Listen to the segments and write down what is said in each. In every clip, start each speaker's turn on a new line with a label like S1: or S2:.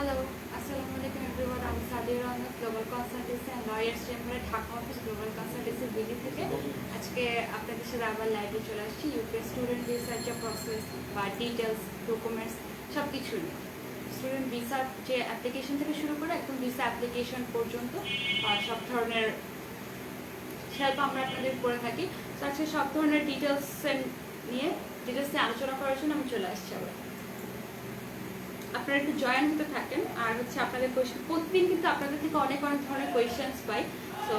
S1: Hello, আসসালামু আলাইকুম everyone. আমি Sadia Ahmed, global consultancy and lawyers চেম্বারে Dhaka office global consultancy BD থেকে আজকে আপনাদের সাথে আবার লাইভে চলে আসছি ইউকে স্টুডেন্ট ভিসার যে প্রসেস বা ডিটেলস, ডকুমেন্টস সব কিছু নিয়ে। স্টুডেন্ট ভিসার যে অ্যাপ্লিকেশন থেকে শুরু করে একদম ভিসা অ্যাপ্লিকেশন পর্যন্ত সব ধরনের হেল্প আমরা আপনাদের করে থাকি। তো আজকে সব ধরনের ডিটেলস নিয়ে আলোচনা করার জন্য আমি চলে আসছি আবার। আপনারা একটু জয়েন হতে থাকেন। আর হচ্ছে আপনাদের কোয়েশ্চেন প্রতিদিন কিন্তু আপনাদের থেকে অনেক ধরনের কোয়েশ্চেন্স পাই। তো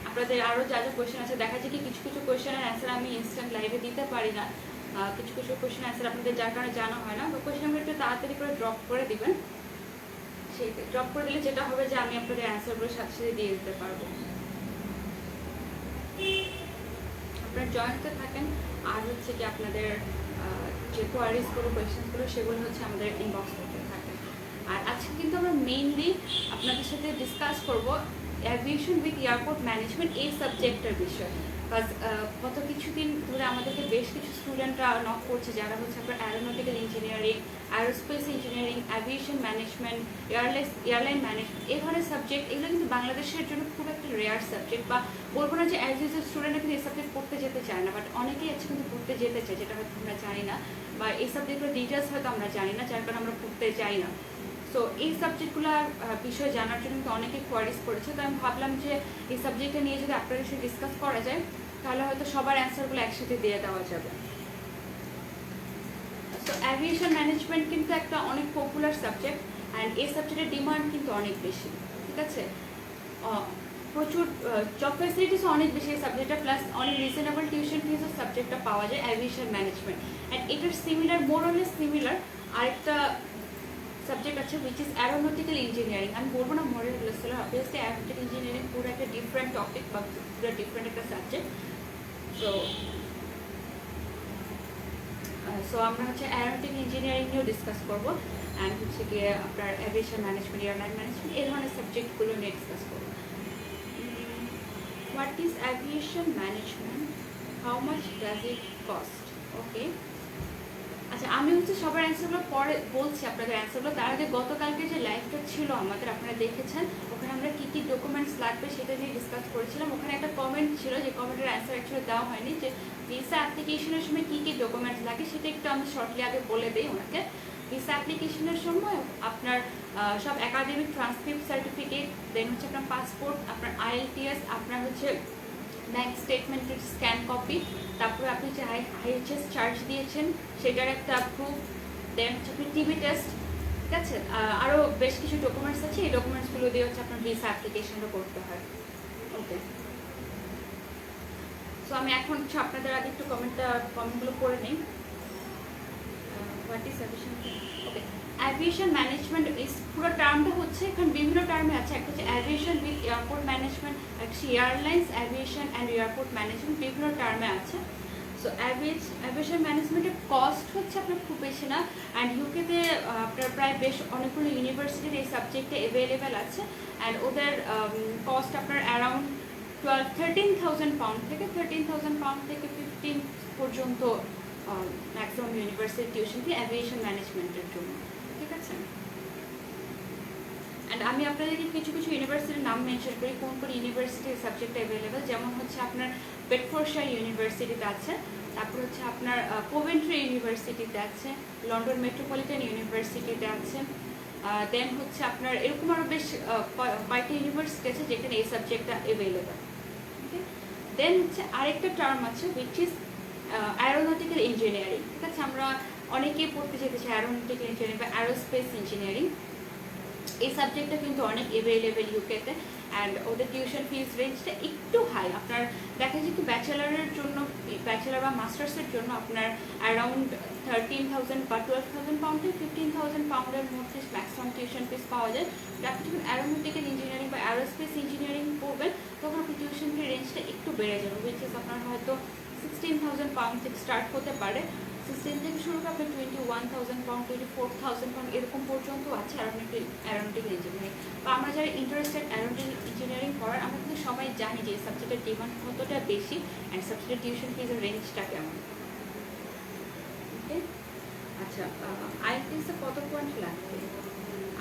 S1: আপনাদের আরও যা যা কোয়েশ্চেন আছে, দেখা যায় কি কিছু কিছু কোয়েশ্চেনের অ্যান্সার আমি ইনস্ট্যান্ট লাইভে দিতে পারি না। কিছু কিছু কোয়েশ্চেন অ্যান্সার আপনাদের যার কারণে জানা হয় না, তো কোয়েশ্চেনগুলো একটু তাড়াতাড়ি করে ড্রপ করে দিবেন। সেই ড্রপ করে দিলে যেটা হবে যে আমি আপনাদের অ্যান্সারগুলো সাথে সাথে দিয়ে দিতে পারবো। আপনারা জয়েন হতে থাকেন। আর হচ্ছে কি আপনাদের যে কোয়ারিজগুলো, কোয়েশ্চেন্সগুলো সেগুলো হচ্ছে আমাদের ইনবক্স করতে থাকে। আর আজকে কিন্তু আমরা মেইনলি আপনাদের সাথে ডিসকাস করব অ্যাভিয়েশন উইথ এয়ারপোর্ট ম্যানেজমেন্ট এই সাবজেক্টের বিষয়। কাজ গত কিছুদিন ধরে আমাদেরকে বেশ কিছু স্টুডেন্টরা নক করছে যারা হচ্ছে আপনার aeronautical engineering, aerospace engineering, aviation management, airline management এই ধরনের সাবজেক্ট। এগুলো কিন্তু বাংলাদেশের জন্য খুব একটা রেয়ার সাবজেক্ট, বা বলবো না যে অ্যাজ ইউজুয়াল স্টুডেন্টরা কিন্তু এই সাবজেক্ট পড়তে যেতে চায় না, বাট অনেকেই আছে কিন্তু পড়তে যেতে চায়, যেটা হয়তো আমরা জানি না, বা এই সাবজেক্টের ডিটেলস হয়তো আমরা জানি না, যার কারণে আমরা পড়তে চাই না। সো এই সাবজেক্টগুলোর বিষয়ে জানার জন্য কিন্তু অনেকে কোয়ারিজ করেছে। তো আমি ভাবলাম যে এই সাবজেক্টটা নিয়ে যদি আপনাদের সাথে ডিসকাস করা যায় তাহলে হয়তো সবার অ্যান্সারগুলো একসাথে দিয়ে দেওয়া যাবে। সো অ্যাভিয়েশন ম্যানেজমেন্ট কিন্তু একটা অনেক পপুলার সাবজেক্ট, অ্যান্ড এই সাবজেক্টের ডিমান্ড কিন্তু অনেক বেশি। ঠিক আছে, প্রচুর জব ফ্যাসিলিটিসও অনেক বেশি এই সাবজেক্টটা, প্লাস অনেক রিজনেবল টিউশন ফিজও সাবজেক্টটা পাওয়া যায় অ্যাভিয়েশন ম্যানেজমেন্ট। অ্যান্ড এটার similar, more or less similar আরেকটা সাবজেক্ট আছে উইচ ইজ অ্যারোনটিক্যাল ইঞ্জিনিয়ারিং। আমি বলবো না more or less, obviously aeronautical engineering পুরো একটা ডিফারেন্ট টপিক বা পুরো ডিফারেন্ট একটা সাবজেক্ট। সো আমরা হচ্ছে অ্যারোনটিক্যাল ইঞ্জিনিয়ারিং নিয়েও ডিসকাস করবো, অ্যান্ড হচ্ছে গিয়ে আপনার অ্যাভিয়েশন ম্যানেজমেন্ট, এয়ারলাইন ম্যানেজমেন্ট এই ধরনের সাবজেক্টগুলো নিয়ে ডিসকাস করবো। What is aviation management? How much does it cost? Okay. আচ্ছা, আমি হচ্ছে সবার অ্যান্সারগুলো পরে বলছি, আপনাদের অ্যান্সারগুলো। তার আগে গতকালকে যে লাইভটা ছিল আমাদের, আপনারা দেখেছেন, ওখানে আমরা কী কী ডকুমেন্টস লাগবে সেটা নিয়ে ডিসকাস করেছিলাম। ওখানে একটা কমেন্ট ছিল, যে কমেন্টের অ্যান্সার অ্যাকচুয়ালি দেওয়া হয়নি, যে ভিসা অ্যাপ্লিকেশনের সময় কী কী ডকুমেন্টস লাগে সেটা একটু আমি শর্টলি আগে বলে দিই ওনাকে। ভিসা অ্যাপ্লিকেশনের সময় আপনার সব একাডেমিক ট্রান্সক্রিপ্ট সার্টিফিকেট, দেন হচ্ছে আপনার পাসপোর্ট, আপনার IELTS, আপনার হচ্ছে ব্যাঙ্ক স্টেটমেন্টের স্ক্যান কপি, তারপরে আপনি যে IHS চার্জ দিয়েছেন সেটার একটা প্রুফ, দেন হচ্ছে আপনি টিভি টেস্ট। ঠিক আছে, আরও বেশ কিছু ডকুমেন্টস আছে, এই ডকুমেন্টসগুলো দিয়ে হচ্ছে আপনার ভিসা অ্যাপ্লিকেশনটা করতে হয়। ওকে, সো আমি এখন হচ্ছে আপনাদের আগে একটু কমেন্টগুলো করে নিই। What is aviation? Okay, aviation management is পুরো টার্মটা হচ্ছে, এখানে বিভিন্ন টার্মে আছে। একটা হচ্ছে অ্যাভিয়েশন উইথ এয়ারপোর্ট ম্যানেজমেন্ট, একটা airlines, aviation and airport management, বিভিন্ন টার্মে আছে। সো অ্যাভিয়েশন ম্যানেজমেন্টের কস্ট হচ্ছে আপনার খুব বেশি না, অ্যান্ড ইউকেতে আপনার প্রায় বেশ অনেকগুলো ইউনিভার্সিটির এই সাবজেক্টে অ্যাভেলেবেল আছে। অ্যান্ড ওদের কস্ট আপনার অ্যারাউন্ড 13,000 পাউন্ড থেকে 15 পর্যন্ত maximum university tuition fee aviation ম্যানেজমেন্টের জন্য। ঠিক আছে, অ্যান্ড আমি আপনাদেরকে কিছু কিছু ইউনিভার্সিটির নাম মেনশন করি, কোন কোন ইউনিভার্সিটির সাবজেক্ট অ্যাভেলেবেল। যেমন হচ্ছে আপনার বেডফোর্ডশায়ার ইউনিভার্সিটিতে আছে, তারপর হচ্ছে আপনার কোভেন্ট্রি ইউনিভার্সিটিতে আছে, লন্ডন মেট্রোপলিটন ইউনিভার্সিটিতে আছে, দেন হচ্ছে আপনার এরকম আরও বেশ কয়েকটা ইউনিভার্সিটি আছে যেখানে এই সাবজেক্টটা অ্যাভেলেবেল। ওকে, দেন হচ্ছে আরেকটা টার্ম আছে উইচ ইজ অ্যারোনটিক্যাল ইঞ্জিনিয়ারিং। ঠিক আছে, আমরা অনেকেই পড়তে যেতে চাই অ্যারোনটিক্যাল ইঞ্জিনিয়ারিং বা অ্যারোস্পেস ইঞ্জিনিয়ারিং। এই সাবজেক্টটা কিন্তু অনেক অ্যাভেলেবেল ইউকেতে, অ্যান্ড ওদের টিউশন ফিস রেঞ্জটা একটু হাই। আপনার দেখা যায় কি ব্যাচেলারের জন্য, ব্যাচেলার বা মাস্টার্সের জন্য আপনার অ্যারাউন্ড 13,000 বা 12,000 পাউন্ড থেকে 15,000 পাউন্ডের মধ্যে ম্যাক্সিমাম টিউশন ফিস পাওয়া যায়। আপনি যখন অ্যারোনটিক্যাল ইঞ্জিনিয়ারিং বা অ্যারোস্পেস ইঞ্জিনিয়ারিং পড়বেন তখন আপনার টিউশন ফি রেঞ্জটা একটু বেড়ে যাবে, উইচ ইজ আপনার হয়তো 16,000 পাউন্ড থেকে স্টার্ট হতে পারে। 16 থেকে শুরু করে আপনার 21,000 পাউন্ড, 24,000 পাউন্ড এরকম পর্যন্ত আছে অ্যারোনটিক্যাল ইঞ্জিনিয়ারিং। বা আমরা যারা ইন্টারেস্টেড অ্যারোনটিক্যাল ইঞ্জিনিয়ারিং করার, আমরা কিন্তু সবাই জানি যে এই সাবজেক্টের ডিমান্ড কতটা বেশি, অ্যান্ড সাবজেক্টের টিউশন ফিজের রেঞ্জটা কেমন। ওকে, আচ্ছা, IELTS কত পয়েন্ট লাগবে?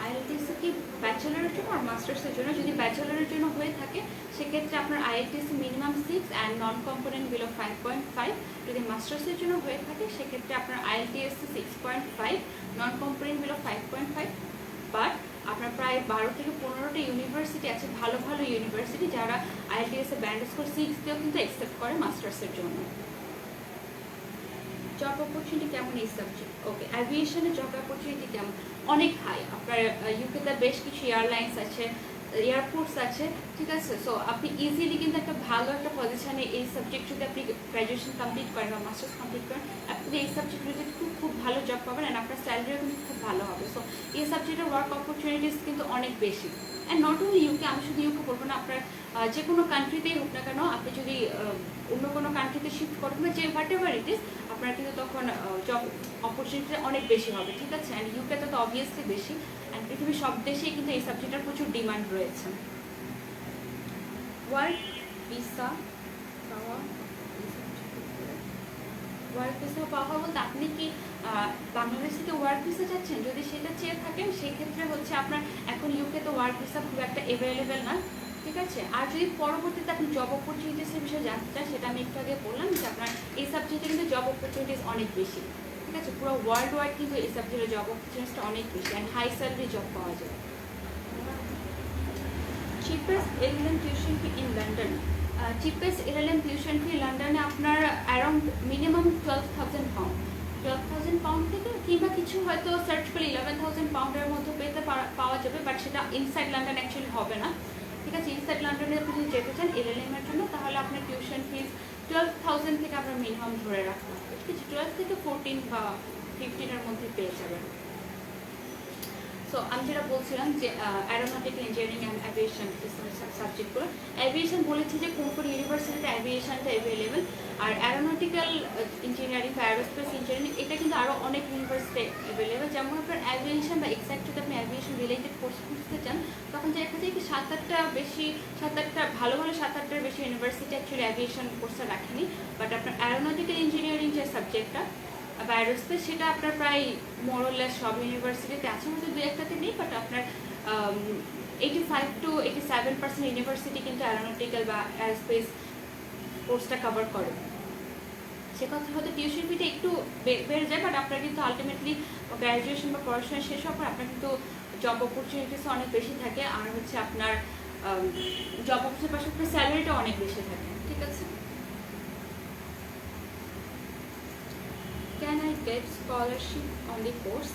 S1: IELTS কি ব্যাচেলারের জন্য আর মাস্টার্সের জন্য। যদি ব্যাচেলারের জন্য হয়ে থাকে সেক্ষেত্রে আপনার IELTS minimum 6 and non component below 5.5। যদি মাস্টার্সের জন্য হয়ে থাকে সেক্ষেত্রে আপনার IELTS 6.5, non component below 5.5। But আপনার প্রায় 12 থেকে 15টা ইউনিভার্সিটি আছে, ভালো ভালো ইউনিভার্সিটি, যারা IELTS ব্যান্ড স্কোর 6 দিয়েও কিন্তু অ্যাকসেপ্ট করে মাস্টার্সের জন্য। জব অপরচুনিটি কেমন এই সাবজেক্ট? ওকে, অ্যাভিয়েশনের জব অপরচুনিটি কেমন? অনেক হাই। আপনার ইউকেতে বেশ কিছু এয়ারলাইন্স আছে, এয়ারপোর্টস আছে, ঠিক আছে। সো আপনি ইজিলি কিন্তু একটা ভালো একটা পজিশনে এই সাবজেক্ট যদি আপনি গ্র্যাজুয়েশন কমপ্লিট করেন বা মাস্টার্স কমপ্লিট করেন, আপনি এই সাবজেক্টগুলোতে খুব ভালো জব পাবেন অ্যান্ড আপনার স্যালারিও কিন্তু খুব ভালো হবে। সো এই সাবজেক্টের ওয়ার্ক অপরচুনিটিস কিন্তু অনেক বেশি। অ্যান্ড নট অনলি ইউকে, আমি শুধু ইউকে বলবো না, আপনার যে কোনো কান্ট্রিতেই হোক না কেন, আপনি যদি অন্য কোনো কান্ট্রিতে শিফট করেন বা যে হোয়াট এভার ইট ইজ, আপনার কিন্তু তখন জব অপরচুনিটি অনেক বেশি হবে, ঠিক আছে। অ্যান্ড ইউকেতে তো অবভিয়াসলি বেশি, অ্যান্ড পৃথিবীর সব দেশেই কিন্তু এই সাবজেক্টের প্রচুর ডিমান্ড রয়েছে। ওয়ার্ক ভিসা পাওয়া, ওয়ার্ক ভিসা পাওয়া বলতে আপনি কি বাংলাদেশ থেকে ওয়ার্ক ভিসা চাচ্ছেন? যদি সেটা চেয়ে থাকেন সেক্ষেত্রে হচ্ছে আপনার এখন ইউকে তো ওয়ার্ক ভিসা খুব একটা অ্যাভেলেবেল না, ঠিক আছে। আর যদি পরবর্তীতে আপনি জব অপরচুনিটিসের বিষয়ে জানতে চান, সেটা আমি একটু আগে বললাম যে আপনার এই সাবজেক্টে কিন্তু জব অপরচুনিটিস অনেক বেশি, ঠিক আছে। পুরো ওয়ার্ল্ড ওয়াইড কিন্তু এই সাবজেক্টে জব অপরচুনিটিসটা অনেক বেশি অ্যান্ড হাই স্যালারি জব পাওয়া যায়। Cheapest LLM tuition fee in London? Cheapest LLM tuition fee লন্ডনে আপনার অ্যারাউন্ড মিনিমাম 12,000 পাউন্ড, 12,000 পাউন্ড থেকে কিংবা কিছু হয়তো সার্চ করলে 11,000 পাউন্ডের মধ্যে পাওয়া যাবে, বাট সেটা ইনসাইড লন্ডন অ্যাকচুয়ালি হবে না, ঠিক আছে। ইনসাইড লন্ডনে আপনি যদি যেতে চান LLM এর জন্য, তাহলে আপনার টিউশন ফিজ 12,000 থেকে আপনার মিনিমাম ধরে রাখতে হবে, ঠিক আছে। 12 থেকে 14 বা 15-এর মধ্যে পেয়ে যাবেন। সো আমি যেটা বলছিলাম যে অ্যারোনটিক্যাল ইঞ্জিনিয়ারিং অ্যান্ড অ্যাভিয়েশন সাবজেক্টগুলো, অ্যাভিয়েশন বলেছি যে কোন কোন ইউনিভার্সিটিতে অ্যাভিয়েশনটা অ্যাভেলেবেল, আর অ্যারোনটিক্যাল ইঞ্জিনিয়ারিং বা অ্যারোস্পেস ইঞ্জিনিয়ারিং এটা কিন্তু আরও অনেক ইউনিভার্সিটি অ্যাভেলেবেল। যেমন আপনার অ্যাভিয়েশন বা এক্সাক্ট যদি আপনি অ্যাভিয়েশন রিলেটেড কোর্স খুঁজতে চান, তখন দেখা যায় কি 7-8টার ভালো 7-8টার বেশি ইউনিভার্সিটি অ্যাকচুয়ালি অ্যাভিয়েশন কোর্সটা রাখেনি। বাট আপনার অ্যারোনটিক্যাল ইঞ্জিনিয়ারিং যে সাবজেক্টটা বা অ্যারোস্পেস, সেটা আপনার প্রায় মোরলেস সব ইউনিভার্সিটিতে আছে, হয়তো 2-1টাতে নেই, বাট আপনার 85 to 87% ইউনিভার্সিটি কিন্তু অ্যারোনটিক্যাল বা অ্যারোস্পেস কোর্সটা কভার করে। সে কথা হয়তো টিউশন ফিটা একটু বেড়ে যায়, বাট আপনার কিন্তু আলটিমেটলি গ্র্যাজুয়েশন বা পড়াশোনা শেষ হওয়ার পর আপনার কিন্তু জব অপরচুনিটিস অনেক বেশি থাকে, আর হচ্ছে আপনার জব অপরচুনিটির পাশে আপনার স্যালারিটা অনেক বেশি থাকে, ঠিক আছে। Can I get scholarship on the course?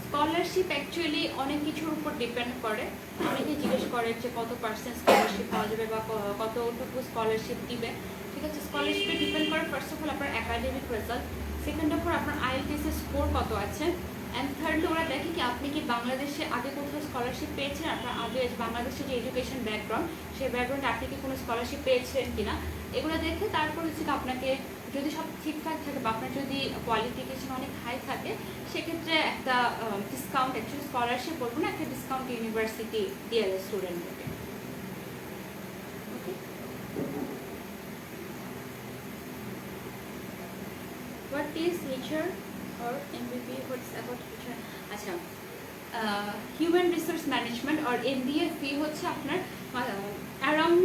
S1: Scholarship actually অনেক কিছুর উপর ডিপেন্ড করে। অনেকে জিজ্ঞেস করে যে কত পার্সেন্ট স্কলারশিপ পাওয়া যাবে বা কতটুকু স্কলারশিপ দিবে, ঠিক আছে। স্কলারশিপে ডিপেন্ড করে ফার্স্ট অফ অল আপনার academic result, second of all আপনার IELTS এর স্কোর কত আছে, অ্যান্ড থার্ডলি ওরা দেখে কি আপনি কি বাংলাদেশে আগে কোথাও স্কলারশিপ পেয়েছেন, আপনার আগে বাংলাদেশের যে এডুকেশন ব্যাকগ্রাউন্ড, সেই ব্যাকগ্রাউন্ডে আপনি কি কোনো স্কলারশিপ পেয়েছেন কিনা, এগুলো দেখে তারপর হচ্ছে আপনাকে, যদি সব ঠিকঠাক থাকে বা আপনার যদি কোয়ালিফিকেশন অনেক হাই থাকে, সেক্ষেত্রে একটা ডিসকাউন্ট, অ্যাকচুয়ালি স্কলারশিপ বলবো না, একটা ডিসকাউন্ট ইউনিভার্সিটি দিয়ে দেয় স্টুডেন্টকে। Okay, what is HR or MBB? What's about HR? আচ্ছা, হিউম্যান রিসোর্স ম্যানেজমেন্ট আর MBA ফি হচ্ছে আপনার অ্যারাউন্ড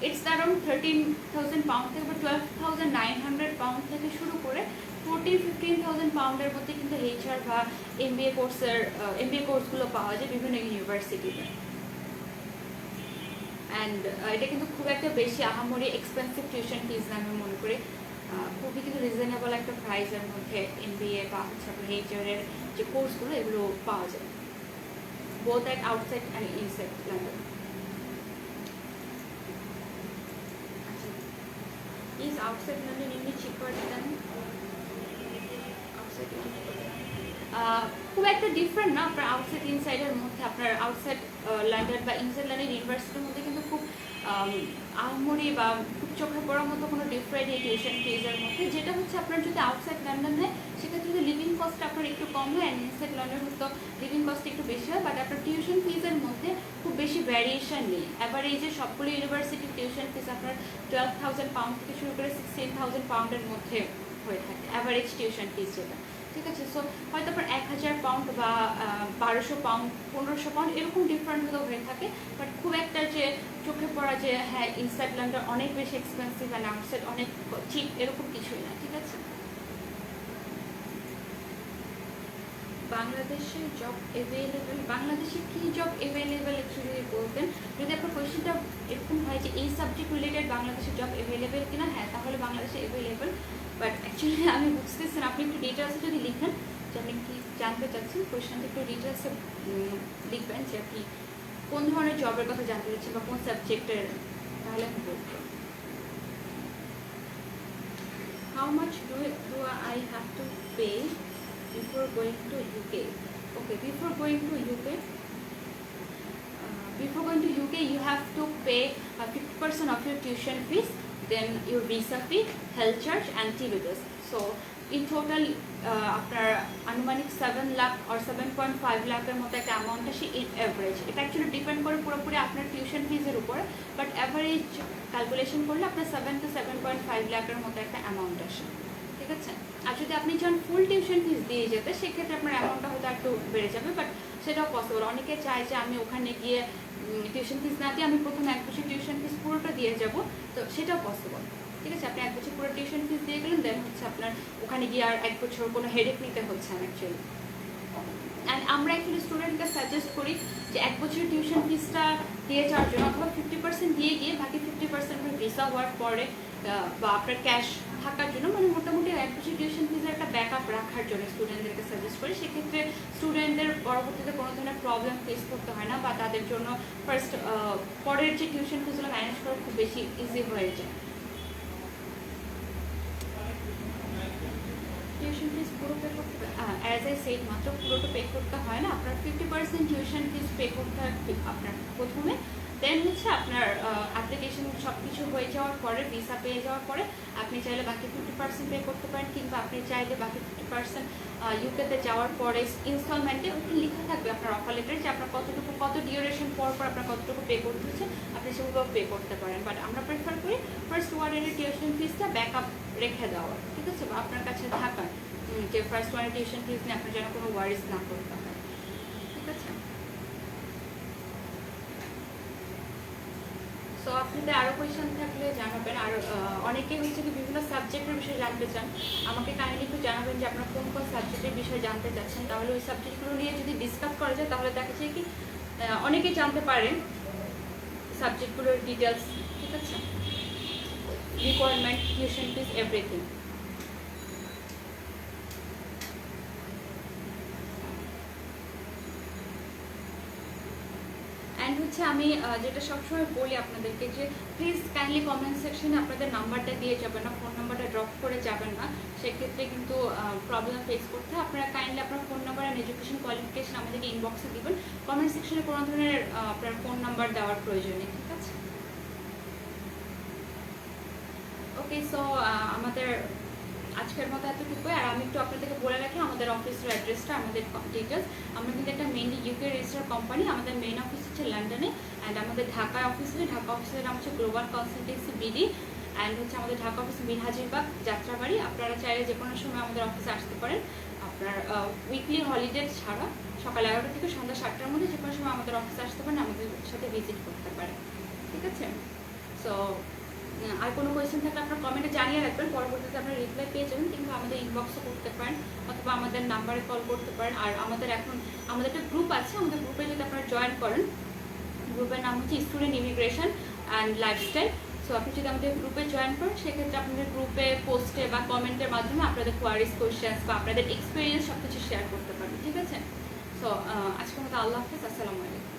S1: 13,000 পাউন্ড থেকে বা 12,900 পাউন্ড থেকে শুরু করে 14-15,000 পাউন্ডের মধ্যে কিন্তু HR বা MBA কোর্সগুলো পাওয়া যায় বিভিন্ন ইউনিভার্সিটিতে। অ্যান্ড এটা কিন্তু খুব একটা বেশি আহামরি এক্সপেন্সিভ টিউশন ফিজ না, আমি মনে করি খুবই কিন্তু রিজনেবল একটা প্রাইসের মধ্যে MBA বা হচ্ছে আপনার HR এর যে কোর্সগুলো এগুলো পাওয়া যায়, both at outside and inside London. Is outside London any cheaper than outside London? খুব একটা ডিফারেন্ট না আপনার আউটসাইড ইনসাইডের মধ্যে। আপনার আউটসাইড লন্ডন বা ইনসাইড লন্ডন ইউনিভার্সিটির মধ্যে কিন্তু খুব আহামরি বা খুব চোখে পড়ার মতো কোনো ডিফারেন্ট এই টিউশন ফিজের মধ্যে। যেটা হচ্ছে আপনার যদি আউটসাইড লন্ডন হয় সেক্ষেত্রে যদি লিভিং কস্ট আপনার একটু কম হয়, অ্যান্ড ইনসাইড লন্ডন হয়তো লিভিং কস্ট একটু বেশি হয়, বাট আপনার টিউশন ফিজের মধ্যে খুব বেশি ভ্যারিয়েশন নেই। এবার এই যে সবগুলো ইউনিভার্সিটির টিউশন ফিজ আপনার 12,000 পাউন্ড থেকে শুরু করে 16,000 পাউন্ডের মধ্যে হয়ে থাকে অ্যাভারেজ টিউশন ফিজ যেটা, ঠিক আছে। সো হয়তো আপনার 1,000 1000 পাউন্ড বা 1200 পাউন্ড 1500 পাউন্ড এরকম ডিফারেন্ট হয়ে থাকে, বাট খুব একটা যে চোখে পড়া যে হ্যাঁ ইনসাইড লন্ডন অনেক বেশি এক্সপেন্সিভ অ্যান্ড আউটসাইড অনেক চিপ এরকম কিছুই না, ঠিক আছে। বাংলাদেশে জব অ্যাভেলেবেল, বাংলাদেশে কি জব অ্যাভেলেবেল অ্যাকচুয়ালি বলতেন যদি আপনার কোয়েশ্চেনটা এরকম হয় যে এই সাবজেক্ট রিলেটেড বাংলাদেশে জব অ্যাভেলেবেল কিনা, হ্যাঁ তাহলে বাংলাদেশে অ্যাভেলেবেল, বাট অ্যাকচুয়ালি আমি বুঝতেছেন আপনি একটু ডিটেলসে যদি লিখেন যে আপনি কি জানতে চাচ্ছেন, কোয়েশ্চেনটা একটু ডিটেলসে লিখবেন যে আপনি কোন ধরনের জবের কথা জানতে চাচ্ছেন বা কোন সাবজেক্টের, তাহলে আমি বলবো। How much do I have to pay before going to UK? Okay, before going to UK, you have to pay 50% of your tuition fees, then your visa fee, health charge and TV bills. So in total আপনার আনুমানিক 7 লাখ আর 7.5 লাখের মতো একটা amount আসে in average. এটা actually depend করে পুরোপুরি আপনার টিউশন ফিজের উপরে, বাট অ্যাভারেজ ক্যালকুলেশন করলে আপনার 7 to 7.5 লাখের মতো একটা অ্যামাউন্ট আসে, ঠিক আছে। আর যদি আপনি চান ফুল টিউশন ফিস দিয়ে যেতে সেক্ষেত্রে আপনার অ্যামাউন্টটা হয়তো একটু বেড়ে যাবে, বাট সেটাও পসিবল। অনেকে চায় যে আমি ওখানে গিয়ে টিউশন ফিস না দিয়ে আমি প্রথম 1 বছর টিউশন ফিস পুরোটা দিয়ে যাব, তো সেটাও পসিবল, ঠিক আছে। আপনি 1 বছর পুরো টিউশন ফিস দিয়ে গেলেন, দেন হচ্ছে আপনার ওখানে গিয়ে আর 1 বছর কোনো হেডেক নিতে হচ্ছে না অ্যাকচুয়ালি। অ্যান্ড আমরা অ্যাকচুয়ালি স্টুডেন্টকে সাজেস্ট করি যে 1 বছর টিউশন ফিসটা দিয়ে যাওয়ার জন্য অথবা 50% দিয়ে গিয়ে বাকি 50% ভিসা হওয়ার পরে বা আপনার ক্যাশ থাকার জন্য, মানে মোটামুটি 1 বছর টিউশন ফিসের একটা ব্যাকআপ রাখার জন্য স্টুডেন্টদেরকে সাজেস্ট করি। সেক্ষেত্রে স্টুডেন্টদের পরবর্তীতে কোনো ধরনের প্রবলেম ফেস করতে হয় না, বা তাদের জন্য ফার্স্ট পরের যে টিউশন ফিসগুলো ম্যানেজ করা খুব বেশি ইজি হয়ে যায়। টিউশন ফিস পুরো পে করতে অ্যাজ আই সেড মাত্র পুরোটা পে করতে হয় না, আপনার 50% টিউশন ফিস পে করতে হয় আপনার প্রথমে, দেন হচ্ছে আপনার অ্যাপ্লিকেশন সব কিছু হয়ে যাওয়ার পরে ভিসা পেয়ে যাওয়ার পরে আপনি চাইলে বাকি 50% পে করতে পারেন, কিংবা আপনি চাইলে বাকি 50% ইউকেতে যাওয়ার পরে ইনস্টলমেন্টে ওখানে লেখা থাকবে আপনার অফার লেটারে যে আপনার কতটুকু কত ডিউরেশন পর আপনার কতটুকু পে করতে হচ্ছে, আপনি সেগুলো পে করতে পারেন। বাট আমরা প্রেফার করি ফার্স্ট ওয়ানের টিউশন ফিসটা ব্যাকআপ রেখে দেওয়া, ঠিক আছে, বা আপনার কাছে থাকার যে ফার্স্ট ওয়ানের টিউশন ফিস নিয়ে আপনার যেন কোনো ওয়ারিজ না করতে হয়, ঠিক আছে। তো আপনাদের আরও কোয়েশ্চেন থাকলে জানাবেন। আর অনেকে হচ্ছে কি বিভিন্ন সাবজেক্টের বিষয়ে জানতে চান, আমাকে কাইন্ডলি একটু জানাবেন যে আপনারা কোন কোন সাবজেক্টের বিষয়ে জানতে চাচ্ছেন, তাহলে ওই সাবজেক্টগুলো নিয়ে যদি ডিসকাস করা যায় তাহলে দেখা যায় কি অনেকেই জানতে পারেন সাবজেক্টগুলোর ডিটেলস, ঠিক আছে, requirement, tuition fees, everything. And হচ্ছে আমি যেটা সবসময় বলি আপনাদেরকে যে প্লিজ কাইন্ডলি কমেন্ট সেকশনে আপনাদের নাম্বারটা দিয়ে যাবেন না, ফোন নাম্বারটা ড্রপ করে যাবেন না, সেক্ষেত্রে কিন্তু প্রবলেম ফেস করতে হয়। আপনারা কাইন্ডলি আপনার phone number and education qualification আমাদেরকে ইনবক্সে দিবেন, কমেন্ট সেকশনে কোনো ধরনের আপনার ফোন নাম্বার দেওয়ার প্রয়োজন নেই, ঠিক আছে। ওকে, সো আমাদের আজকের মতো এতটুকুই। আর আমি একটু আপনাদেরকে বলে রাখি আমাদের অফিসের অ্যাড্রেসটা, আমাদের ডিটেলস। আমরা কিন্তু একটা মেইনলি ইউকে রেজিস্টার্ড কোম্পানি, আমাদের মেইন অফিস হচ্ছে লন্ডনে, অ্যান্ড আমাদের ঢাকা অফিসের নাম হচ্ছে গ্লোবাল কনসালটেন্সি বিডি, অ্যান্ড হচ্ছে আমাদের ঢাকা অফিস মীর হাজিরবাগ যাত্রাবাড়ি। আপনারা চাইলে যে কোনো সময় আমাদের অফিসে আসতে পারেন, আপনার উইকলি হলিডে ছাড়া সকাল 11টা থেকে সন্ধ্যা 7টার মধ্যে যে কোনো সময় আমাদের অফিসে আসতে পারেন, আমাদের সাথে ভিজিট করতে পারেন, ঠিক আছে। সো আর কোনো কোয়েশ্চেন থাকলে আপনার কমেন্টে জানিয়ে রাখবেন, পরবর্তীতে আপনারা রিপ্লাই পেয়ে যাবেন, কিংবা আমাদের ইনবক্সও করতে পারেন অথবা আমাদের নাম্বারে কল করতে পারেন। আর আমাদের একটা গ্রুপ আছে, আমাদের গ্রুপে যদি আপনারা জয়েন করেন, গ্রুপের নাম হচ্ছে student immigration and lifestyle. So আপনি যদি আমাদের গ্রুপে জয়েন করেন সেক্ষেত্রে আপনাদের গ্রুপে পোস্টে বা কমেন্টের মাধ্যমে আপনাদের কোয়ারিজ, কোয়েশ্চেন্স বা আপনাদের এক্সপিরিয়েন্স সব কিছু শেয়ার করতে পারেন, ঠিক আছে। সো আজকের মতো আল্লাহ হাফেজ, আসসালামু আলাইকুম।